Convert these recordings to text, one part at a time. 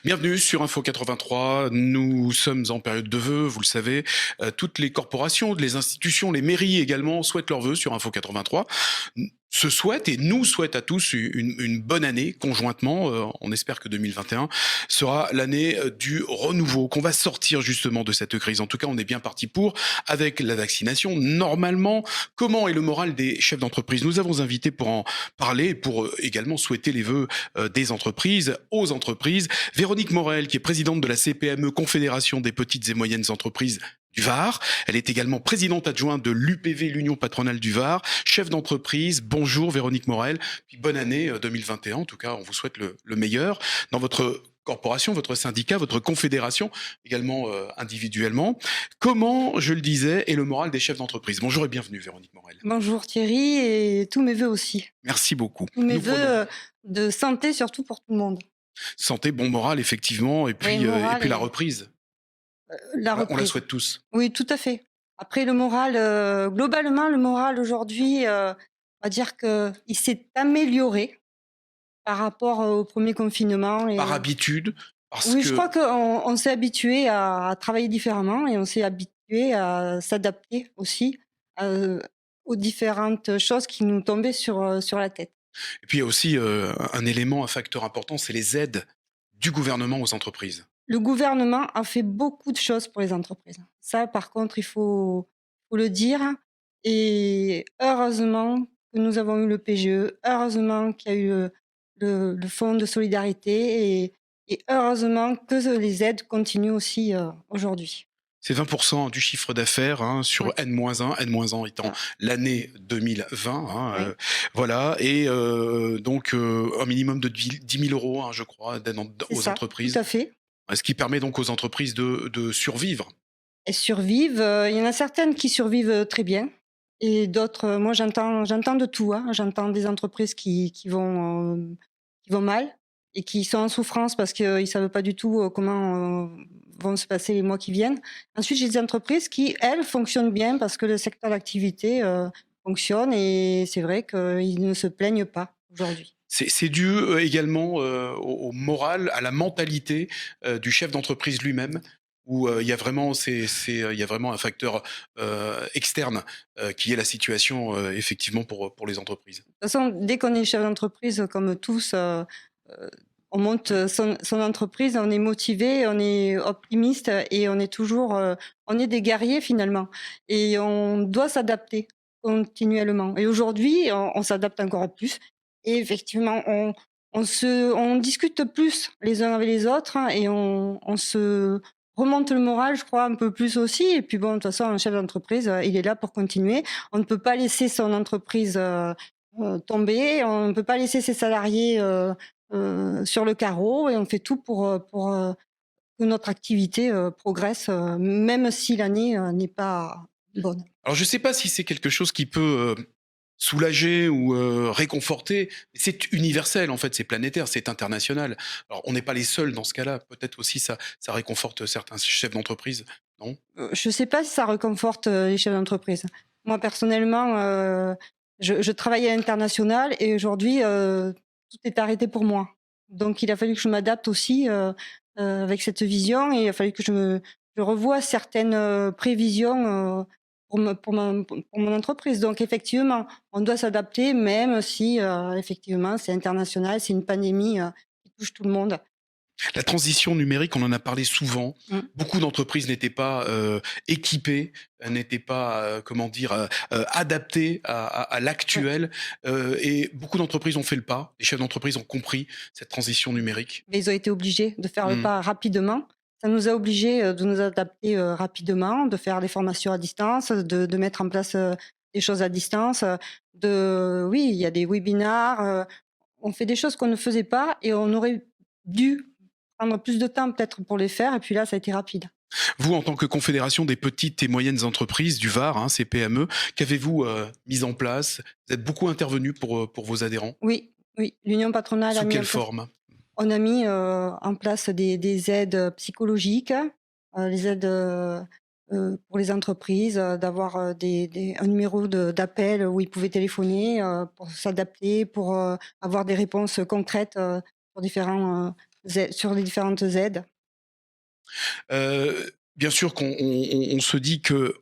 Bienvenue sur Info 83. Nous sommes en période de vœux, vous le savez. Toutes les corporations, les institutions, les mairies également souhaitent leurs vœux sur Info 83. Se souhaitent et nous souhaitent à tous une bonne année conjointement. On espère que 2021 sera l'année du renouveau, qu'on va sortir justement de cette crise. En tout cas, on est bien parti pour, avec la vaccination. Normalement, comment est le moral des chefs d'entreprise? Nous avons invité pour en parler, pour également souhaiter les vœux des entreprises, aux entreprises. Véronique Morel, qui est présidente de la CPME, Confédération des petites et moyennes entreprises du Var. Elle est également présidente adjointe de l'UPV, l'Union patronale du Var, chef d'entreprise. Bonjour Véronique Morel, puis bonne année 2021. En tout cas, on vous souhaite le meilleur dans votre corporation, votre syndicat, votre confédération, également individuellement. Comment, je le disais, est le moral des chefs d'entreprise? Bonjour et bienvenue Véronique Morel. Bonjour Thierry et tous mes vœux aussi. Merci beaucoup. Tous mes Nous vœux prenons de santé surtout pour tout le monde. santé, bon moral effectivement, et Oui, puis, et moral puis la et reprise. la On la reprise. souhaite tous. Oui, tout à fait. Après le moral, globalement le moral aujourd'hui, on va dire qu'il s'est amélioré par rapport au premier confinement Par et habitude, parce oui, je que crois qu'on s'est habitué à travailler différemment et on s'est habitué à s'adapter aussi, heu, aux différentes choses qui nous tombaient sur la tête. et puis il y a aussi, un élément, un facteur important, c'est les aides du gouvernement aux entreprises. Le gouvernement a fait beaucoup de choses pour les entreprises. Ça, par contre, il faut le dire et heureusement que nous avons eu le PGE, heureusement qu'il y a eu le fonds de solidarité et heureusement que les aides continuent aussi, aujourd'hui. C'est 20 du chiffre d'affaires, hein, sur Oui, N-1, N-1 étant ça, l'année 2020, hein, oui, voilà, et donc un minimum de 10 000 € hein, je crois, d'aide c'est aux ça, tout entreprises, à fait ce qui permet donc aux entreprises de survivre. et survivent, il y en a certaines qui survivent, très bien et d'autres, moi j'entends de tout, hein. J'entends des entreprises qui vont mal et qui sont en souffrance parce qu'ils ne savent pas du tout comment vont se passer les mois qui viennent. Ensuite, j'ai des entreprises qui, elles, fonctionnent bien parce que le secteur d'activité fonctionne et c'est vrai qu'ils ne se plaignent pas aujourd'hui. C'est dû également au moral, à la mentalité du chef d'entreprise lui-même, où il y a vraiment, il y a vraiment un facteur externe qui est la situation effectivement pour les entreprises. De toute façon, dès qu'on est chef d'entreprise, comme tous, euh, on monte son entreprise, on est motivé, on est optimiste et on est toujours, on est des guerriers finalement. Et on doit s'adapter continuellement. Et aujourd'hui, on s'adapte encore plus. Et effectivement, on discute plus les uns avec les autres hein, et on se remonte le moral, je crois, un peu plus aussi. Et puis bon, de toute façon, un chef d'entreprise, il est là pour continuer. On ne peut pas laisser son entreprise tomber, on ne peut pas laisser ses salariés sur le carreau et on fait tout pour que notre activité progresse, même si l'année n'est pas bonne. Alors je ne sais pas si c'est quelque chose qui peut soulager ou réconforter, mais c'est universel en fait, c'est planétaire, c'est international. Alors on n'est pas les seuls dans ce cas-là, peut-être aussi ça réconforte certains chefs d'entreprise, non? Je ne sais pas si ça réconforte les chefs d'entreprise. Moi, personnellement, je travaille à l'international et aujourd'hui, tout est arrêté pour moi. Donc, il a fallu que je m'adapte aussi avec cette vision et il a fallu que je revoie certaines prévisions pour mon entreprise. Donc, effectivement, on doit s'adapter, même si, effectivement, c'est international, c'est une pandémie qui touche tout le monde. La transition numérique, on en a parlé souvent. Mm. Beaucoup d'entreprises n'étaient pas équipées, n'étaient pas, comment dire, adaptées à Ouais. l'actuel. Et beaucoup d'entreprises ont fait le pas. Les chefs d'entreprise ont compris cette transition numérique. Mais ils ont été obligés de faire le Hmm. pas rapidement. Ça nous a obligés, de nous adapter, rapidement, de faire des formations à distance, de mettre en place, des choses à distance, oui, il y a des webinars, on fait des choses qu'on ne faisait pas et on aurait dû prendre plus de temps peut-être pour les faire et puis là, ça a été rapide. Vous, en tant que confédération des petites et moyennes entreprises du Var, hein, ces PME, qu'avez-vous mis en place? Vous êtes beaucoup intervenu pour vos adhérents. Oui, oui, l'union patronale a Sous mis quelle en place forme? on a mis, en place des aides psychologiques, les aides, pour les entreprises, d'avoir, un numéro d'appel où ils pouvaient téléphoner, pour s'adapter, pour, avoir des réponses concrètes, pour différents, sur les différentes aides? Bien sûr qu'on se dit que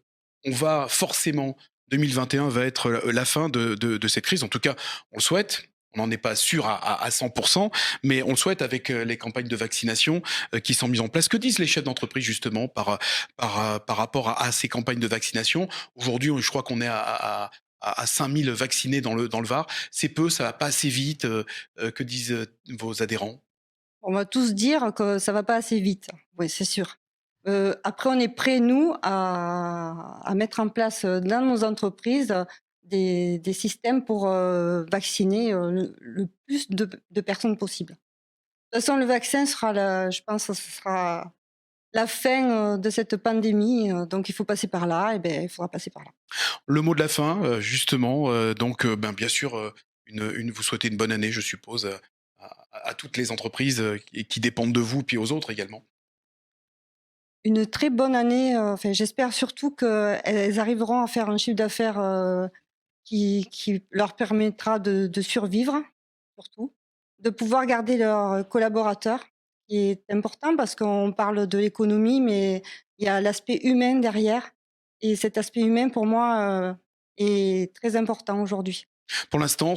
on va forcément 2021 va être la fin de cette crise. En tout cas, on le souhaite. On n'en est pas sûr à 100 mais on le souhaite avec, les campagnes de vaccination, qui sont mises en place. Que disent les chefs d'entreprise justement par rapport à ces campagnes de vaccination? Aujourd'hui, je crois qu'on est à 5 000 vaccinés dans le Var. C'est peu, ça va pas assez vite, que disent, vos adhérents? On va tous dire que ça va pas assez vite, oui, c'est sûr. Après on est prêts nous à mettre en place, dans nos entreprises, des systèmes pour, vacciner, le plus de personnes possible. De toute façon le vaccin sera la je pense que ce sera la fin, de cette pandémie, donc il faut passer par là et beh, il faudra passer par là. Le mot de la fin, justement, donc, ben, bien sûr, vous souhaitez une bonne année, je suppose, à toutes les entreprises, qui dépendent de vous, puis aux autres également. Une très bonne année, enfin j'espère surtout qu'elles arriveront à faire un chiffre d'affaires, qui leur permettra de survivre, surtout. De pouvoir garder leurs collaborateurs, qui est important parce qu'on parle de l'économie, mais il y a l'aspect humain derrière et cet aspect humain pour moi, est très important aujourd'hui. Pour l'instant,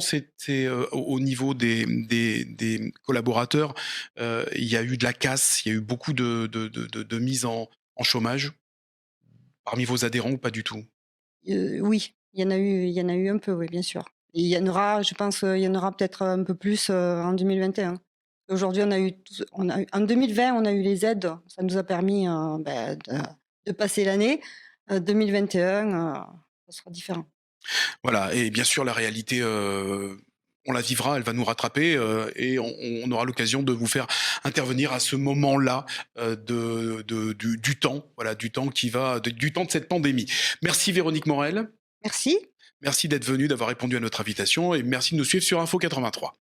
au niveau des collaborateurs, il y a eu de la casse, il y a eu beaucoup de mise en chômage parmi vos adhérents ou pas du tout? Oui, il y en a eu un peu, oui, bien sûr. Et il y en aura, je pense, il y en aura peut-être un peu plus, en 2021. Aujourd'hui, on a eu en 2020, on a eu les aides, ça nous a permis, de passer l'année. 2021, ça sera différent. Voilà et bien sûr la réalité, on la vivra, elle va nous rattraper, et on aura l'occasion de vous faire intervenir à ce moment-là, du temps, voilà, du temps de cette pandémie. Merci Véronique Morel, Merci. merci d'être venue, d'avoir répondu à notre invitation et merci de nous suivre sur Info 83.